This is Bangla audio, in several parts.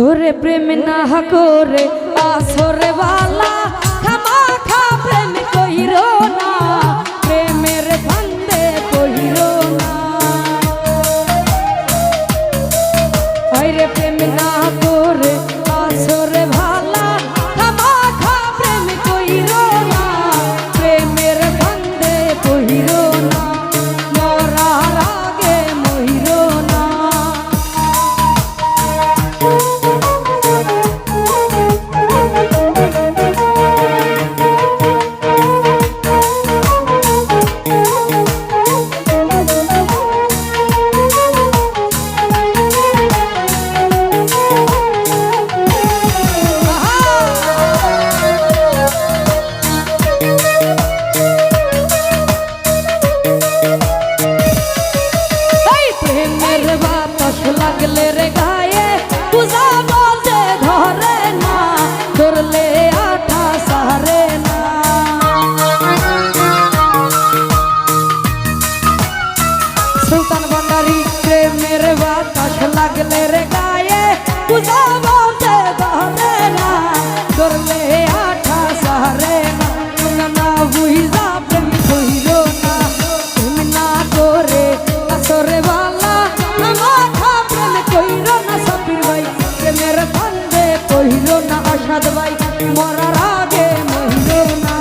ওরে প্রেম না করে আসরে বালা খামাখা প্রেম কইরো না, প্রেমের ফান্দে কইরো না। ওরে প্রেম না করে আসরে বালা খামাখা প্রেম কইরো না, প্রেমের ফান্দে কইরো না, মরার আগে মইরো না। লাগলে রে গায়ে পূজা বলতে ধরে না, ধরলে আঠা সারে না। সুলতান ভান্ডারী প্রেমের বাতাস লাগলে রে গায়ে পূজা বলতে ধরে না, ধরলে আঠা সারে না। না বুঝা প্রেম কইরো না, তুমি না করে আসরে বালা কইরো না সাবির ভাই, প্রেমের ফান্দে কইরো না আসাদ ভাই, মরার আগে মইরো না।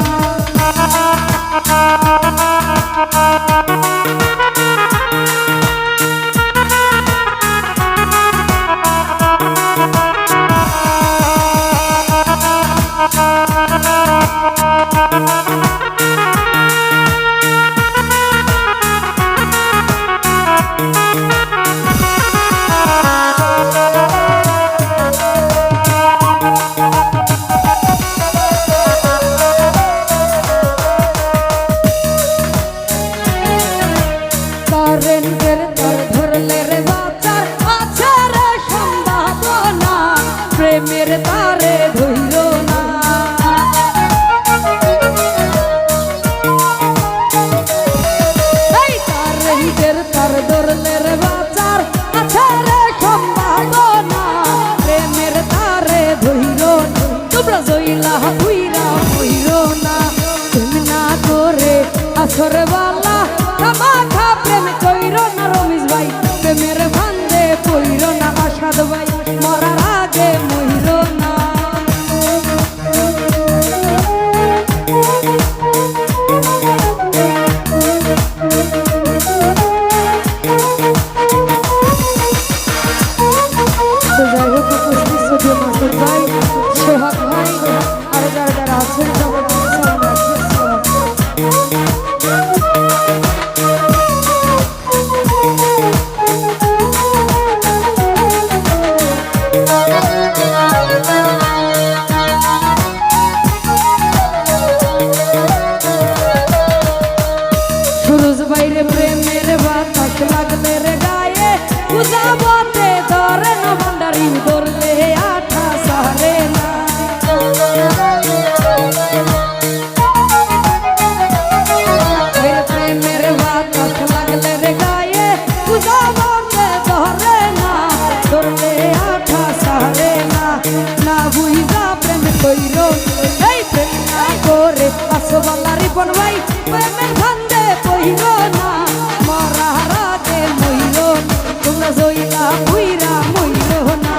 কারেন্টের তার ধরলে রে বাঁচার আছে রে সম্ভাবনা, প্রেমের তারে ধইরো না। এই কারেন্টের তার ধরলে রে বাঁচার আছে রে সম্ভাবনা, প্রেমের তারে ধইরো না। তোমরা জইলা হুইরা হইরো না, তুমি না করে আসরে বালা খামাখা প্রেম কইরো না। রমেশ ভাই প্রেমের ফান্দে কইরো না আসাদ ভাই, মরার আগে মইরো না। যাই হোক উপস্থিত সদীয় মাসুদ ভাই, সোহাগ ভাই আর যারা যারা আছেন সবাইকে সালাম রাখছি। সুরজ বাইরে প্রেমের বাতাস লাগলে রে গায়ে পূজা বলতে ধরে না, ভান্ডারী ধরলে আঠা সারে না। প্রেমের বাতাস লাগলে রে গায়ে পূজা বলতে ধরে না, ধরলে আঠা সারে না। না বুঝা প্রেম কইরো, এই প্রেম না করে আসবালা রিপন ভাই, প্রেমের ফান্দে কইরো না, মরার আগে মইরো না। তোমরা জইলা হুইরা মইরো না।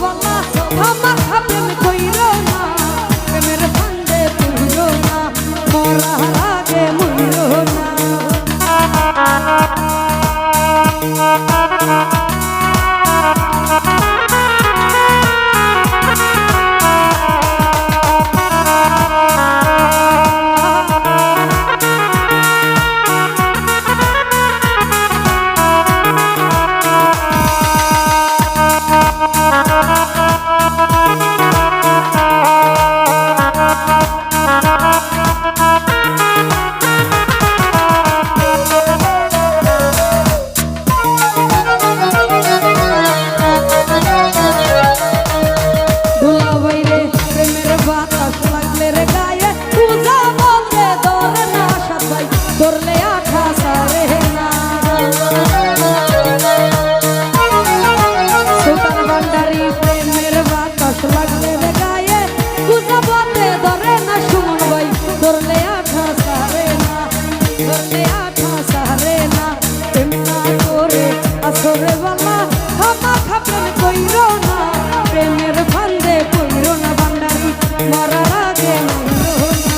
বলা আমার প্রেম কইরো না প্রেমের ফান্দে পড়িও না মরার আগে মরিও না ধরলে আঠা সারে না সুলতান ভান্ডারি প্রেমের বাতাস লাগলে রে গায়ে পূজা বন্ধে ধরে না সুমন ভাই ধরলে আঠা সারে না ধরলে আঠা সারে না প্রেম না করে আসরে বালা হামা খাপেন কইরো না প্রেমের ফান্দে কইরো না ভান্ডারি মরার আগে মরিও না